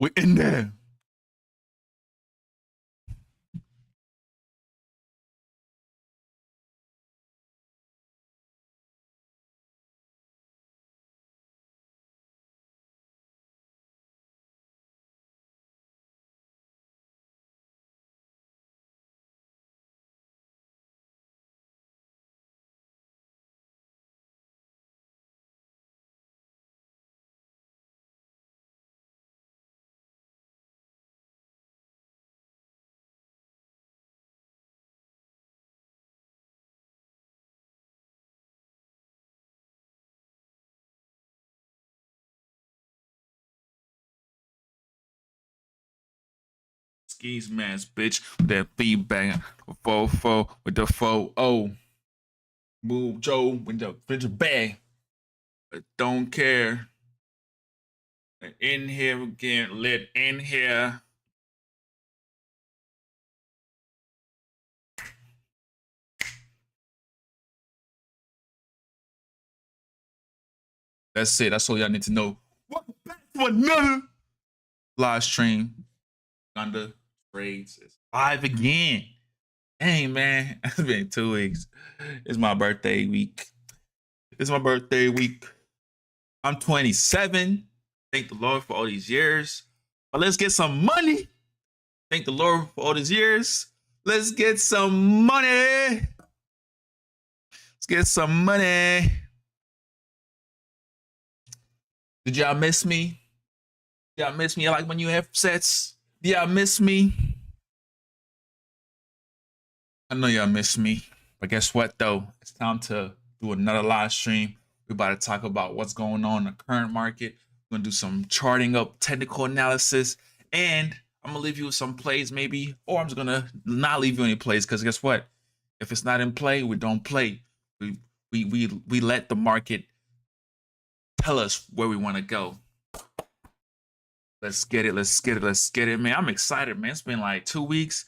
We're in there. Skis mask, bitch. That feedback. 4-4 with the 4-0. Move Joe with the bitch bag. But don't care. In here again. Lit in here. That's it. That's all y'all need to know. Welcome back to another live stream. Thunder Trades is live again. Dang, man. It's been 2 weeks. It's my birthday week. I'm 27. Thank the Lord for all these years. But let's get some money. Thank the Lord for all these years. Let's get some money. Did y'all miss me? Y'all miss me? Like when you have sets? Y'all miss me? I know y'all miss me. But guess what, though? It's time to do another live stream. We're about to talk about what's going on in the current market. We're going to do some charting up, technical analysis, and I'm going to leave you with some plays maybe, or I'm just going to not leave you any plays because guess what? If it's not in play, we don't play. We let the market tell us where we want to go. Let's get it, man. I'm excited, man. It's been like 2 weeks.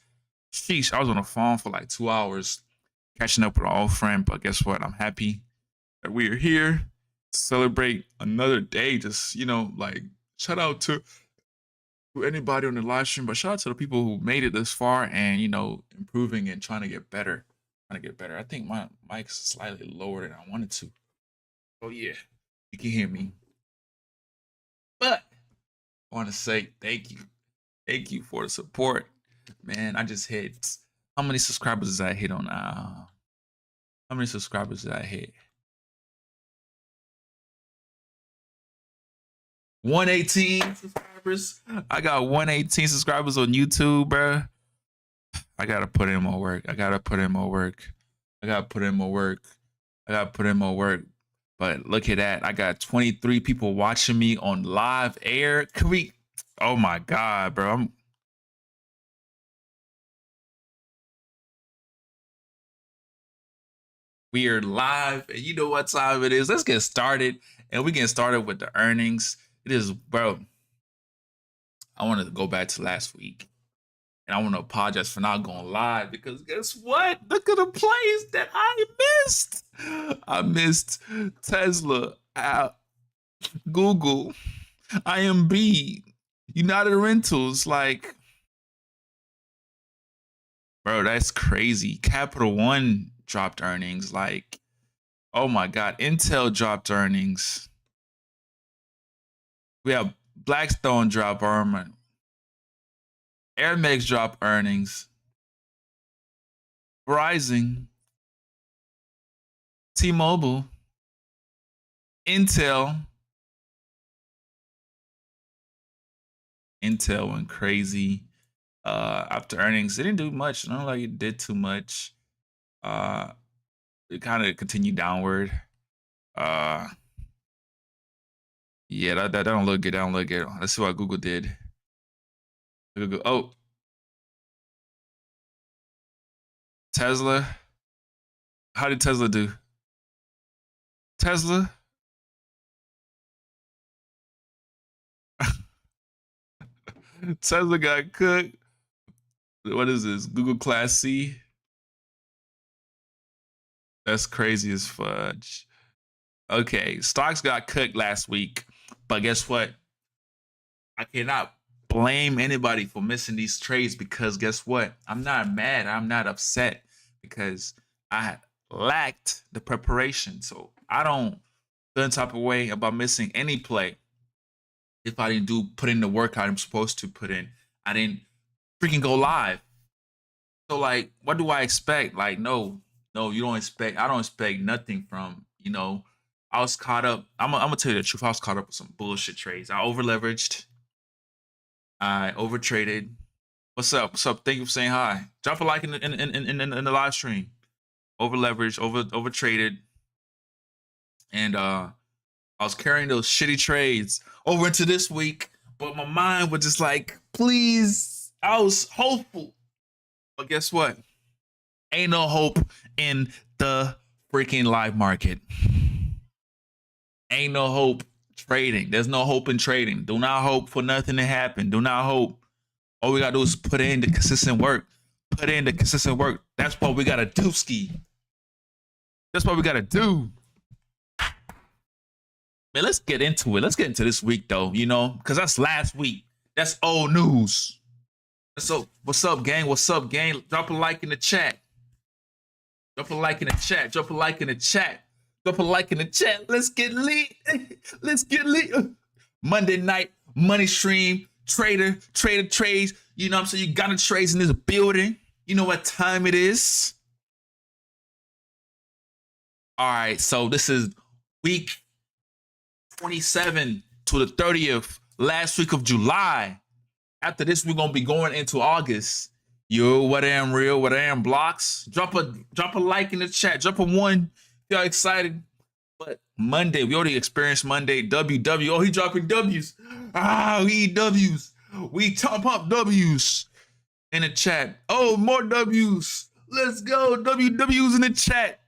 Sheesh, I was on the phone for like 2 hours catching up with an old friend, but guess what? I'm happy that we are here to celebrate another day. Just, like shout out to anybody on the live stream, but shout out to the people who made it this far and, improving and trying to get better. I think my mic's slightly lower than I wanted to. Oh, yeah, you can hear me. But I want to say thank you. Thank you for the support. Man, I just hit, how many subscribers did I hit on? How many subscribers did I hit? 118 subscribers. I got 118 subscribers on YouTube, bro. I gotta put in more work. But look at that. I got 23 people watching me on live air. Can we? Oh my God, bro. We are live, and you know what time it is. Let's get started. And we get started with the earnings. It is, bro. I want to go back to last week. And I want to apologize for not going live because guess what? Look at the plays that I missed. I missed Tesla, Google, IMB, United Rentals. Like, bro, that's crazy. Capital One dropped earnings. Like, oh my God. Intel dropped earnings. We have Blackstone drop earnings. Airmex drop earnings. Verizon, T-Mobile, Intel went crazy after earnings. It didn't do much. I don't like it did too much. It kind of continued downward. Yeah, that don't look good. Let's see what Google did. Google. Oh, Tesla. How did Tesla do? Tesla. Tesla got cooked. What is this? Google Class C. That's crazy as fudge. Okay, stocks got cooked last week, but guess what? I cannot blame anybody for missing these trades because guess what? I'm not mad. I'm not upset because I lacked the preparation. So I don't feel any type of way about missing any play if I didn't put in the work I'm supposed to put in. I didn't freaking go live. So like, what do I expect? Like, no, you don't expect. I don't expect nothing from I was caught up. I'm gonna tell you the truth. I was caught up with some bullshit trades. I over leveraged. I over traded. What's up? What's up? Thank you for saying hi. Drop a like in the live stream. Over leveraged, over traded, and I was carrying those shitty trades over into this week. But my mind was just like, please. I was hopeful, but guess what? Ain't no hope in the freaking live market. Ain't no hope trading. There's no hope in trading. Do not hope for nothing to happen. Do not hope. All we gotta do is put in the consistent work. Put in the consistent work. That's what we gotta do, Ski. That's what we gotta do. Man, let's get into it. Let's get into this week though, because that's last week. That's old news. So, what's up, gang? What's up, gang? Drop a like in the chat. Drop a like in the chat. Drop a like in the chat. Drop a like in the chat. Let's get lit. Let's get lit. Monday night money stream. Trader trades. You know what I'm saying? You got the trades in this building. You know what time it is. All right. So this is week 27 to the 30th. Last week of July. After this, we're going to be going into August. Yo, what I am real, what I am blocks. Drop a like in the chat. Drop a one. Y'all excited? But Monday, we already experienced Monday. WW. Oh, he dropping W's. We eat W's. We top up W's in the chat. Oh, more W's. Let's go. WW's in the chat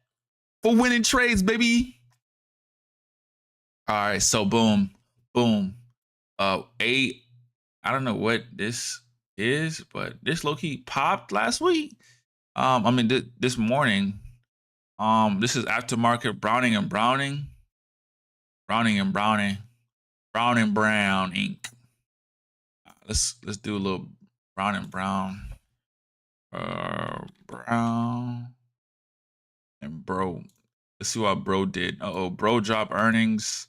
for winning trades, baby. All right, so boom. I don't know what this is, but this low-key popped last week. This morning. This is aftermarket Browning and Browning. Brown and Brown Inc. Let's do a little Brown and Brown. Brown and Bro. Let's see what Bro did. Bro dropped earnings.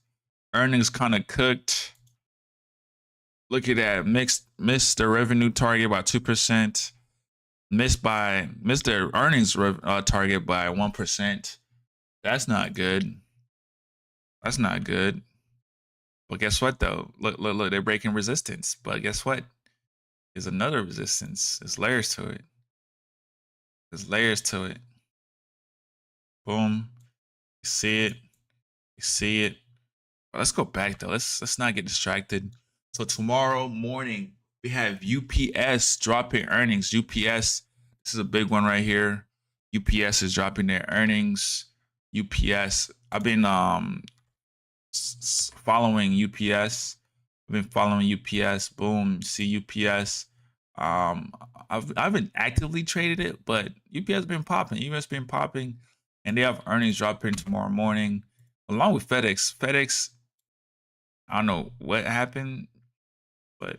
Earnings kind of cooked. Look at that. Missed the revenue target by 2%. Missed their earnings target by 1%. That's not good. That's not good. But guess what though? Look, they're breaking resistance. But guess what? There's another resistance. There's layers to it. Boom. You see it. But let's go back though. Let's not get distracted. So tomorrow morning we have UPS dropping earnings. UPS, this is a big one right here. UPS is dropping their earnings. UPS, I've been following UPS. Boom, see UPS. I haven't actively traded it, but UPS been popping. And they have earnings dropping tomorrow morning, along with FedEx. FedEx, I don't know what happened, but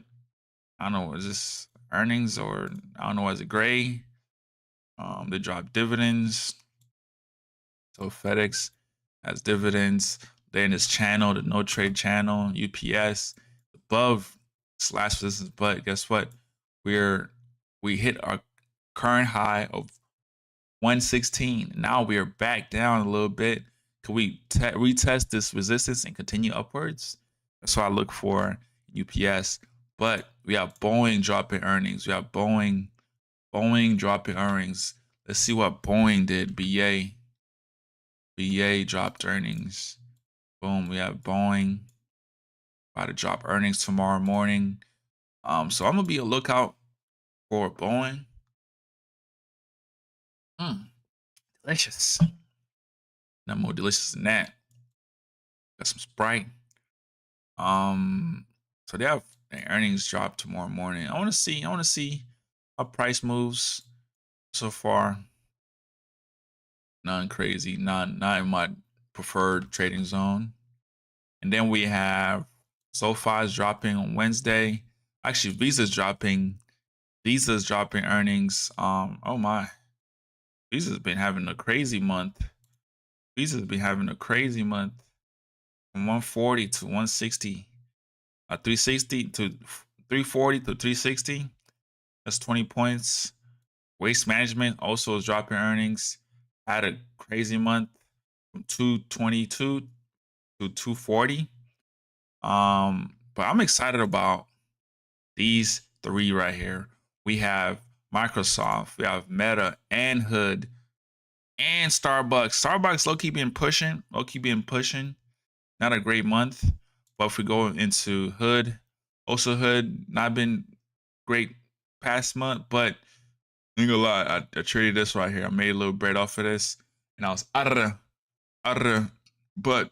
I don't know, is this earnings or I don't know, is it gray? They dropped dividends. So FedEx has dividends. They're in this channel, the no trade channel, UPS, above slash resistance. But guess what? We hit our current high of 116. Now we are back down a little bit. Can we retest this resistance and continue upwards? That's what I look for UPS. But we have Boeing dropping earnings. We have Boeing dropping earnings. Let's see what Boeing did. BA dropped earnings. Boom, we have Boeing about to drop earnings tomorrow morning. So I'm gonna be a lookout for Boeing. Delicious. Not more delicious than that. Got some Sprite. So they have earnings drop tomorrow morning. I want to see how price moves so far. Nothing crazy. Not in my preferred trading zone. And then we have SoFi's dropping on Wednesday. Actually, Visa's dropping. Visa's dropping earnings. Oh my, Visa's been having a crazy month. Visa's been having a crazy month. From 140 to 160. 360 to 340 to 360. That's 20 points. Waste Management also is dropping earnings. Had a crazy month from 222 to 240. But I'm excited about these three right here. We have Microsoft, we have Meta and Hood and Starbucks. Starbucks low-key been pushing. Not a great month. But if we go into Hood, also Hood, not been great past month, but ain't gonna lie, I traded this right here. I made a little bread off of this, and I was out of but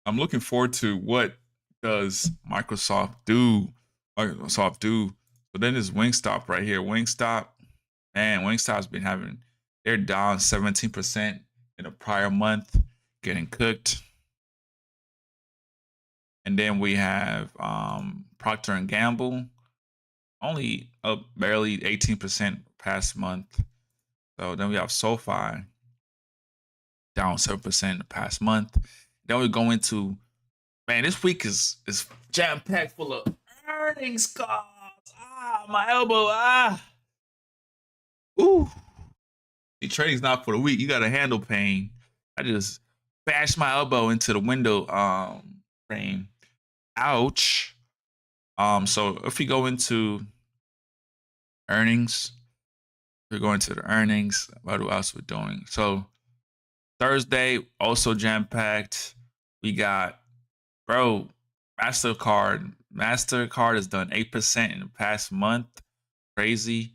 I'm looking forward to what does Microsoft do. But then there's Wingstop right here. Wingstop, man, Wingstop's been having, they're down 17% in a prior month, getting cooked. And then we have Procter and Gamble, only up barely 18% past month. So then we have SoFi, down 7% the past month. Then we go into, man, this week is jam packed full of earnings calls. My elbow. Ooh. The trading's not for the weak. You got to handle pain. I just bashed my elbow into the window frame. Ouch. So if we go into earnings, we're going to the earnings. What else we're doing? So Thursday also jam packed. We got, bro, Mastercard. Mastercard has done 8% in the past month. Crazy.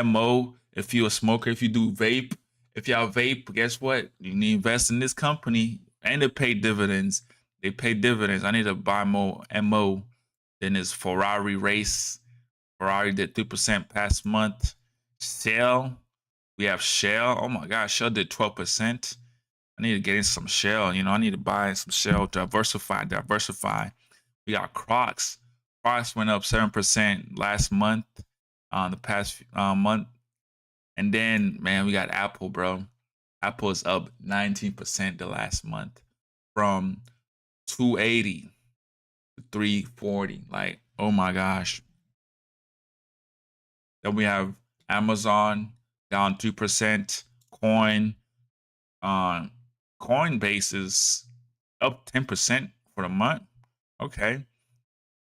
MO, if you're a smoker, if you do vape, if y'all vape, guess what? You need to invest in this company and they pay dividends. They pay dividends. I need to buy more MO. Then there's Ferrari race. Ferrari did 3% past month. Shell. We have Shell. Oh my gosh, Shell did 12%. I need to get in some Shell. I need to buy some Shell. Diversify. We got Crocs. Crocs went up 7% last month, the past month. And then, man, we got Apple, bro. Apple is up 19% the last month from 280 to 340. Like, oh my gosh. Then we have Amazon down 2%. Coinbase is up 10% for the month. Okay.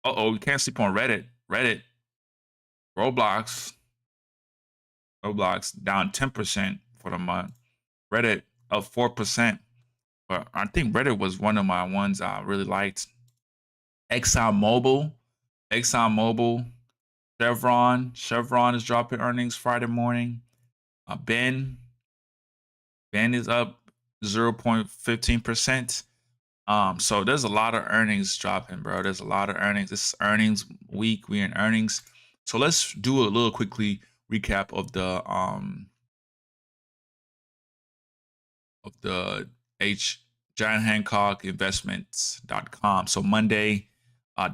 We can't sleep on Reddit. Roblox down 10% for the month. Reddit up 4%. But I think Reddit was one of my ones I really liked. ExxonMobil, Chevron is dropping earnings Friday morning. Ben is up 0.15%. So there's a lot of earnings dropping, bro. There's a lot of earnings. This is earnings week. We in earnings. So let's do a little quickly recap of the John Hancock Investments.com. So Monday,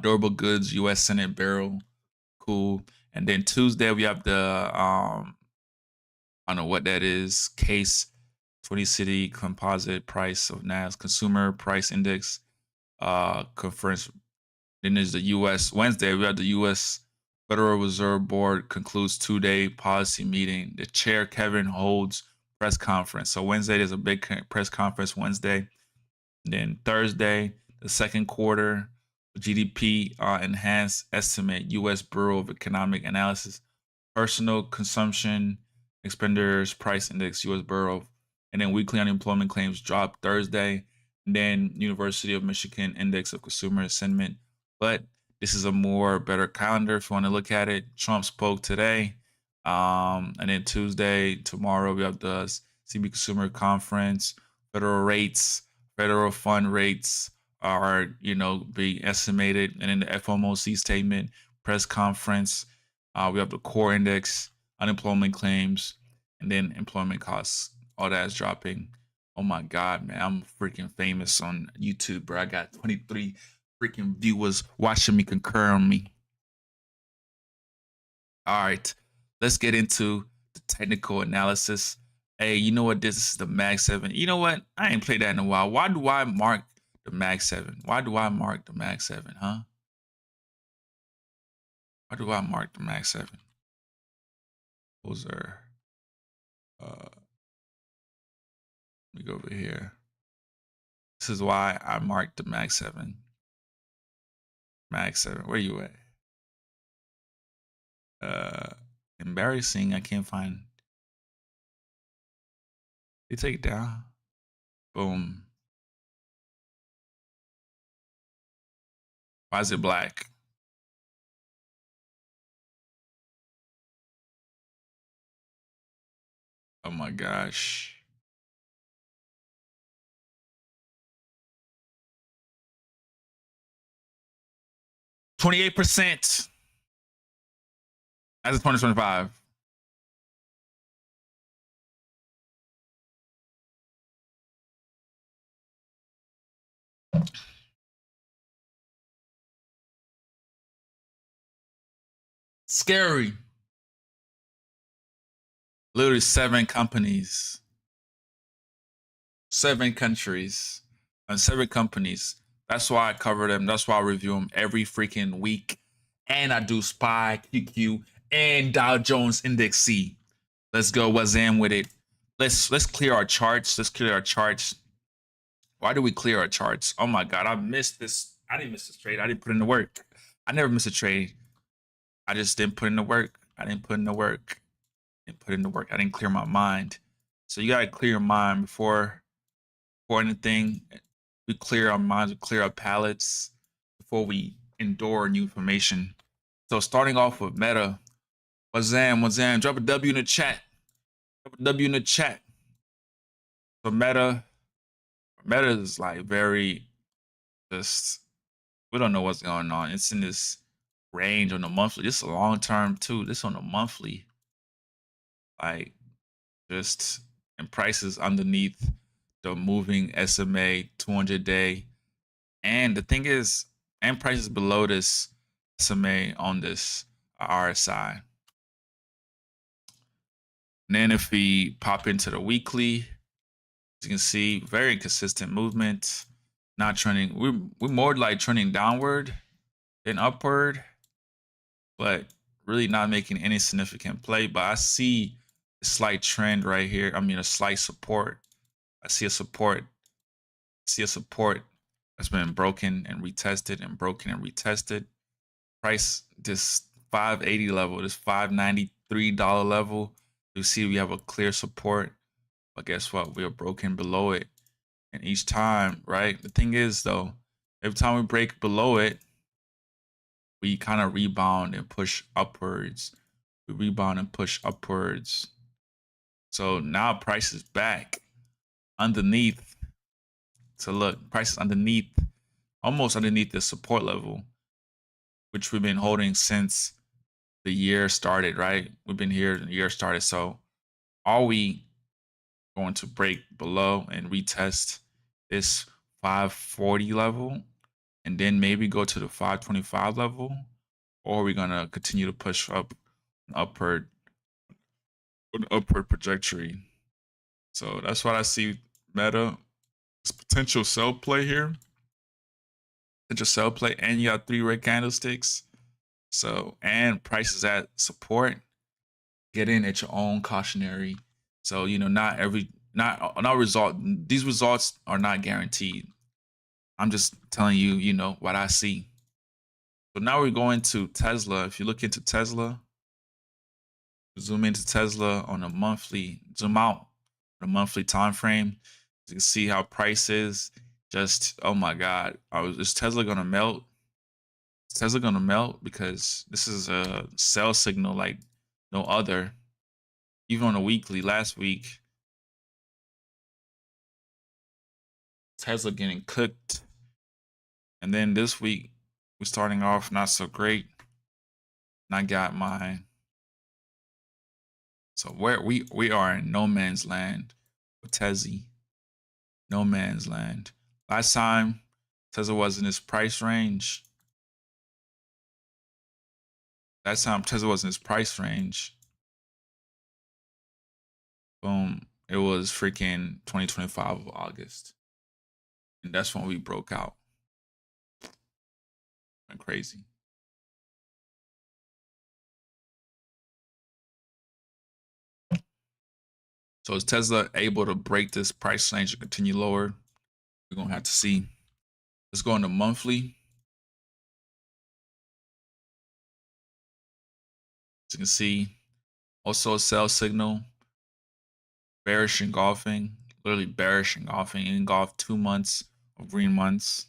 durable goods, U.S. Senate barrel, cool. And then Tuesday we have the I don't know what that is. Case 20 city composite price of NAS consumer price index conference. Then there's the U.S. Wednesday. We have the U.S. Federal Reserve Board concludes 2-day policy meeting. The chair Kevin holds press conference. So Wednesday there's a big press conference Wednesday. And then Thursday, the second quarter GDP enhanced estimate, U.S. Bureau of Economic Analysis, personal consumption expenditures price index, U.S. Bureau, and then weekly unemployment claims dropped Thursday. And then University of Michigan Index of Consumer Sentiment. But this is a more better calendar if you want to look at it. Trump spoke today. And then Tuesday, tomorrow, we have the CB Consumer Conference. Federal fund rates are, being estimated. And then the FOMC statement, press conference. We have the core index, unemployment claims, and then employment costs. All that is dropping. Oh my God, man. I'm freaking famous on YouTube, bro. I got 23 freaking viewers watching me concur on me. All right, let's get into the technical analysis. Hey, you know what? This is the Mag 7. You know what? I ain't played that in a while. Why do I mark the Mag 7? Why do I mark the Mag 7, huh? Why do I mark the Mag 7? Those are, let me go over here. This is why I marked the Mag 7. Mag 7, where you at? Embarrassing, I can't find. You take it down. Boom. Why is it black? Oh my gosh. $28%. As of 2025. Scary. Literally 7 companies, 7 countries, and 7 companies. That's why I cover them. That's why I review them every freaking week. And I do SPY, QQ, and Dow Jones Index C. Let's go. What's in with it? Let's clear our charts. Let's clear our charts. Why do we clear our charts? Oh my god, I missed this. I didn't miss this trade. I didn't put in the work. I never miss a trade. I just didn't put in the work. I didn't put in the work. Put in the work. I didn't clear my mind. So you gotta clear your mind before anything. We clear our minds, we clear our palettes before we endure new information. So starting off with Meta, Wazam, drop a W in the chat. Drop a W in the chat. So Meta is like very just, we don't know what's going on. It's in this range on the monthly. This is a long term too. This on the monthly. Like just and prices underneath the moving SMA 200-day. And the thing is, and prices below this SMA on this RSI. And then if we pop into the weekly, as you can see, very consistent movement, not trending. We're more like trending downward than upward, but really not making any significant play. But I see a slight trend right here. I mean, a slight support. I see a support. That's been broken and retested and broken and retested. Price this 580 level, this $593 level. You see we have a clear support, but guess what? We are broken below it. And each time, right? The thing is though, every time we break below it, we kind of rebound and push upwards. We rebound and push upwards. So now price is back underneath. So look, price is underneath, almost underneath the support level, which we've been holding since the year started, right? We've been here, the year started. So are we going to break below and retest this 540 level and then maybe go to the 525 level? Or are we going to continue to push up an upward trajectory? So that's what I see Meta. It's potential sell play here. Potential sell play, and you got 3 red candlesticks. So, and prices at support. Get in at your own cautionary. So, you know, not result. These results are not guaranteed. I'm just telling you, you know, what I see. So now we're going to Tesla. If you look into Tesla, zoom into Tesla on a monthly, zoom out on a monthly time frame. You can see how price is just, oh my God. Is Tesla gonna melt? Is Tesla gonna melt? Because this is a sell signal like no other. Even on a weekly, last week, Tesla getting cooked. And then this week, we're starting off not so great. And I got mine. So where we are in no man's land with Tezzy. No man's land. Last time Tesla was in this price range. last time Tesla was in its price range, boom, it was freaking 2025 of August. And that's when we broke out. Went crazy. So is Tesla able to break this price range and continue lower? We're gonna have to see. Let's go into monthly. As you can see, also a sell signal, bearish engulfing, literally bearish engulfing, engulfed 2 months of green months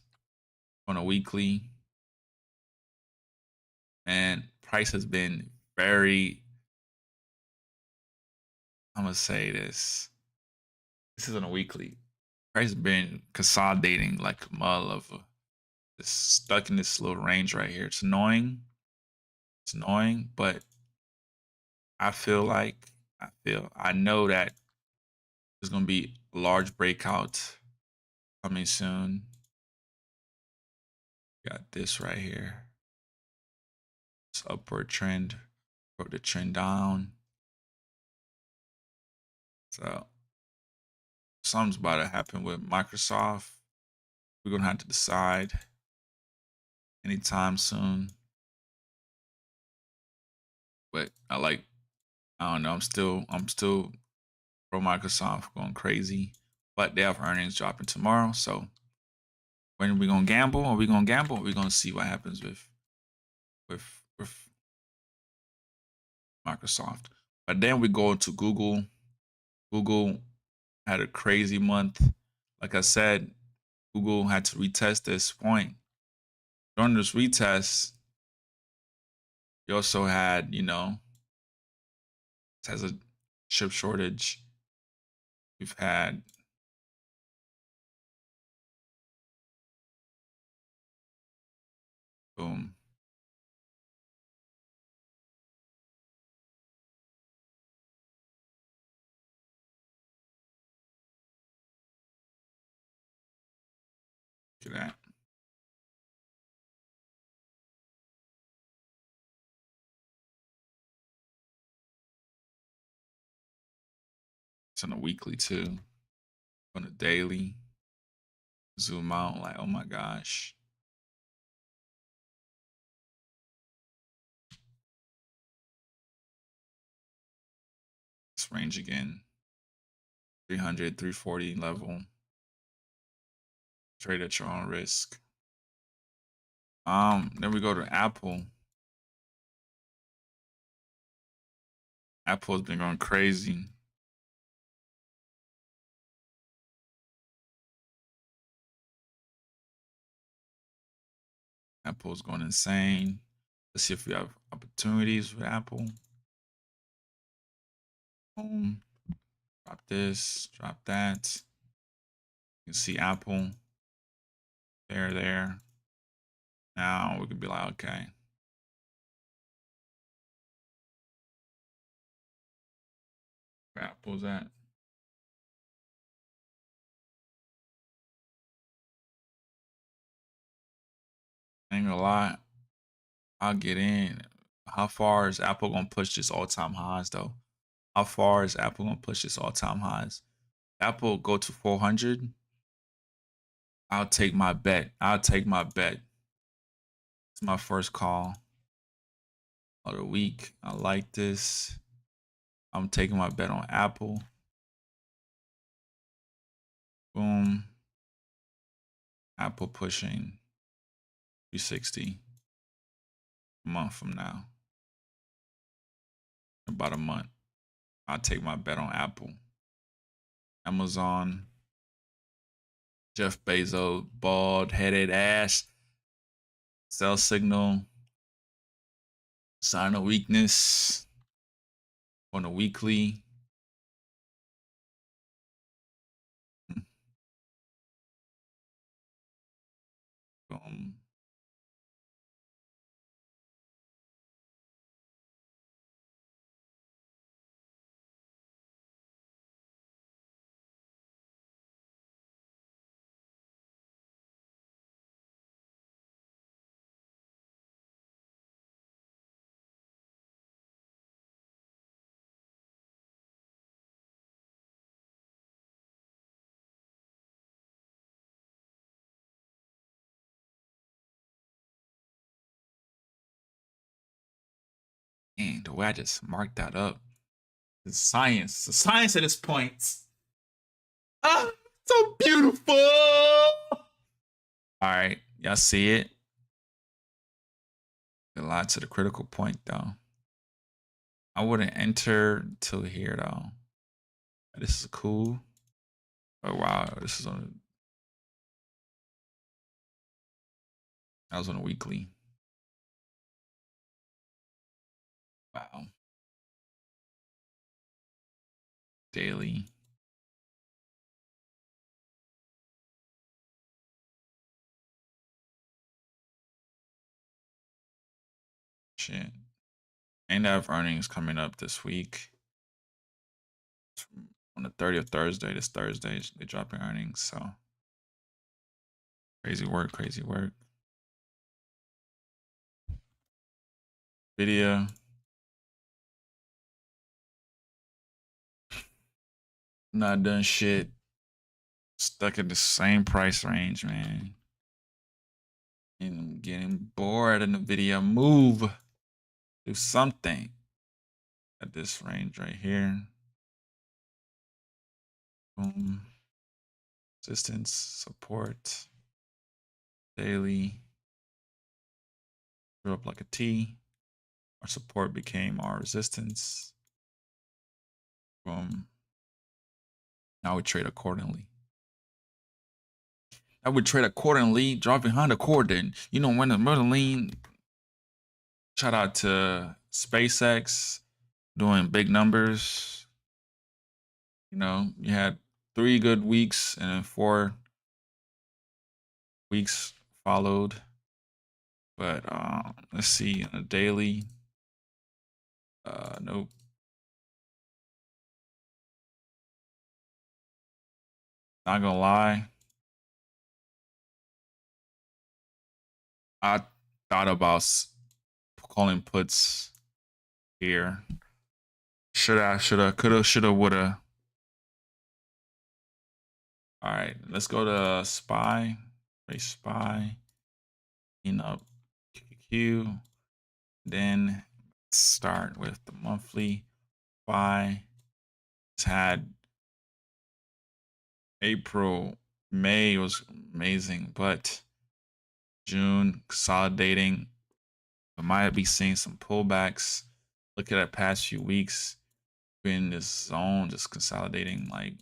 on a weekly. And price has been very, I'm gonna say this. This is on a weekly. Price has been consolidating like a mother. It's stuck in this little range right here. It's annoying. It's annoying, but I feel like I know that there's gonna be a large breakout coming soon. Got this right here. It's upward trend. Broke the trend down. So something's about to happen with Microsoft. We're gonna have to decide anytime soon. But I don't know. I'm still pro Microsoft going crazy. But they have earnings dropping tomorrow. So when are we gonna gamble? Are we gonna gamble? Or are we gonna see what happens with Microsoft? But then we go to Google. Google had a crazy month. Like I said, Google had to retest this point. During this retest, you also had, has a chip shortage. We've had boom. Look at that. It's on a weekly too. On a daily. Zoom out, like, oh my gosh. This range again. 300, 340 level. Trade at your own risk. Then we go to Apple. Apple has been going crazy. Apple's going insane. Let's see if we have opportunities with Apple. Boom. Drop this, drop that. You can see Apple. There. Now we could be like, okay. Where Apple's at. Ain't gonna lie. I'll get in. How far is Apple gonna push this all-time highs though? How far is Apple gonna push this all-time highs? Apple go to 400. I'll take my bet. It's my first call of the week. I like this. I'm taking my bet on Apple. Boom. Apple pushing 360 a month from now. About a month. I'll take my bet on Apple. Amazon. Jeff Bezos, bald headed ass. Sell signal. Sign of weakness on a weekly. Boom. And the way I just marked that up, it's science. The science at this point. Ah, so beautiful. All right, y'all see it? A lot to the critical point though. I wouldn't enter till here though. This is cool. Oh wow, this is on. I was on a weekly. Wow. Daily. Shit. And I have earnings coming up this week. On the 30th Thursday. This Thursday, they dropping earnings. So crazy work, crazy work. Video. Not done shit. Stuck at the same price range, man. And I'm getting bored in the video. Move. Do something at this range right here. Boom. Resistance, support, daily. Grew up like a T. Our support became our resistance. Boom. Now we trade accordingly. I would trade accordingly, drop behind the core. Then you know when the Merlin. Shout out to SpaceX doing big numbers. You know, you had 3 good weeks and then 4 weeks followed. But let's see on a daily. Nope. Not gonna lie. I thought about calling puts here. Shoulda, coulda, shoulda, woulda. All right, let's go to SPY. Race SPY. Up QQQ. Then start with the monthly SPY. It's had April, May was amazing, but June consolidating. We might be seeing some pullbacks. Look at the past few weeks. Been in this zone, just consolidating like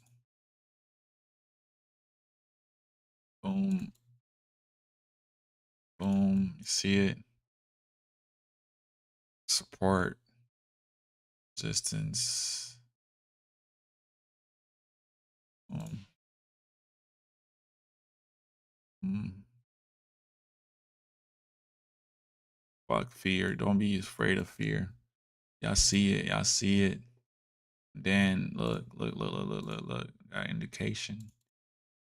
boom, boom. You see it? Support, resistance. Boom. Fuck fear. Don't be afraid of fear. Y'all see it. Y'all see it. Then look. Got indication.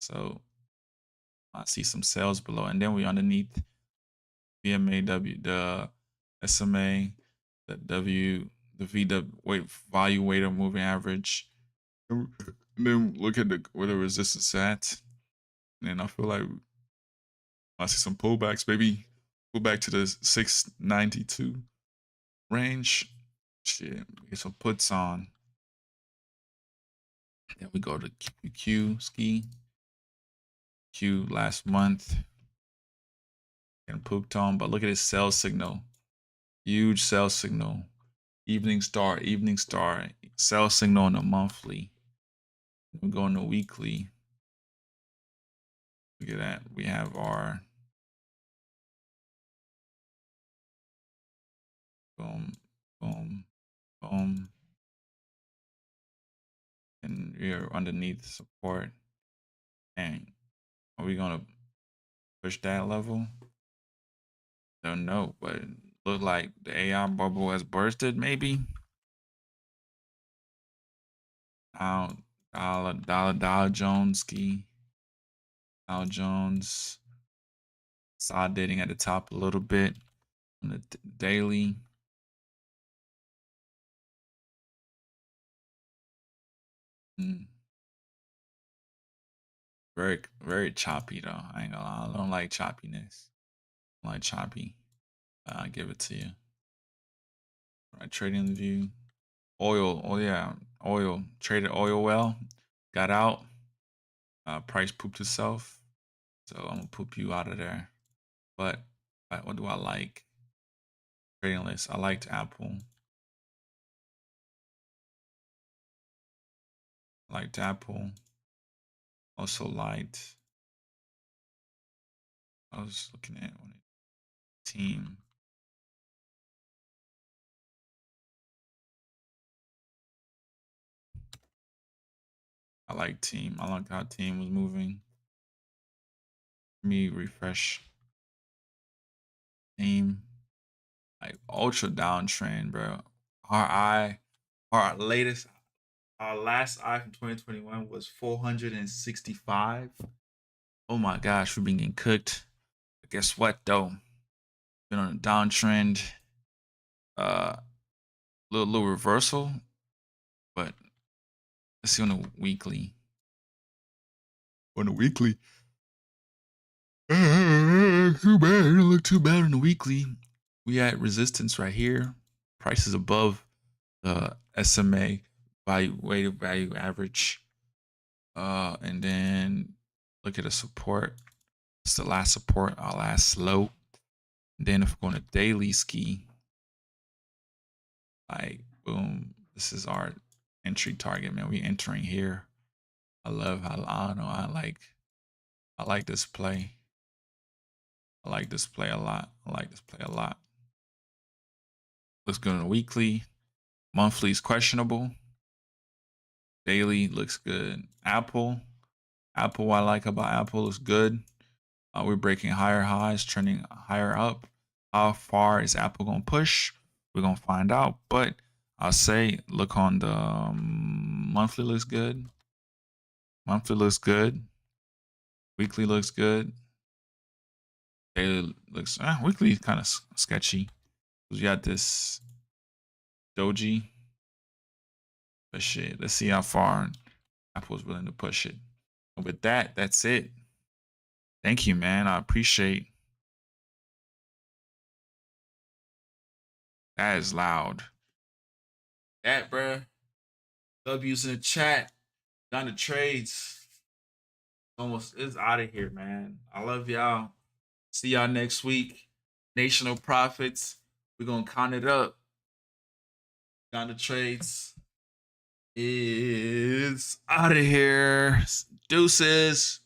So I see some sales below, and then we underneath VMAW, the SMA, the the VW value weighted moving average. And then look at where the resistance at. And then I feel like I see some pullbacks, maybe pull back to the 692 range. Shit, get some puts on. Then we go to QQ ski. Q last month. And pooped on, but look at his sell signal. Huge sell signal. Evening star, sell signal on the monthly. We go on the weekly. Look at that. We have our boom, boom, boom. And we're underneath support. And are we gonna push that level? Don't know, but it look like the AI bubble has bursted, maybe. Dow Jones ski. Dow Jones consolidating at the top a little bit on the daily. Very, very choppy though. I ain't gonna lie. I don't like choppiness. I like choppy. I'll give it to you. Right, trading view. Oil. Oh yeah, oil. Traded oil well. Got out. Price pooped itself. So I'm gonna poop you out of there. But what do I like? Trading list. I liked Apple. Liked Apple. Also liked. I was looking at team. I like team. I like how team was moving. Let me refresh team. Like ultra downtrend, bro. Our latest, our last eye from 2021 was 465. Oh my gosh, we've been getting cooked. But guess what though? Been on a downtrend. Little reversal, but let's see on the weekly. On the weekly, too bad. It don't look too bad on the weekly. We had resistance right here. Prices above the SMA weighted value average. And then look at the support. It's the last support, our last low. And then if we're going to daily ski, like boom, this is our entry target, man. We entering here. I love how I don't know. I like this play. I like this play a lot. I like this play a lot. Looks good on the weekly. Monthly is questionable. Daily looks good. Apple, what I like about Apple is good. We're breaking higher highs, trending higher up. How far is Apple gonna push? We're gonna find out. But I'll say, look on the monthly looks good. Monthly looks good. Weekly looks good. Daily looks weekly kind of sketchy. We got this doji. But shit, let's see how far Apple's willing to push it. And with that, that's it. Thank you, man. I appreciate. That is loud. That, bruh. W's in the chat. Done the trades. Almost is out of here, man. I love y'all. See y'all next week. National Profits. We're gonna count it up. Done the trades. Is out of here. Deuces.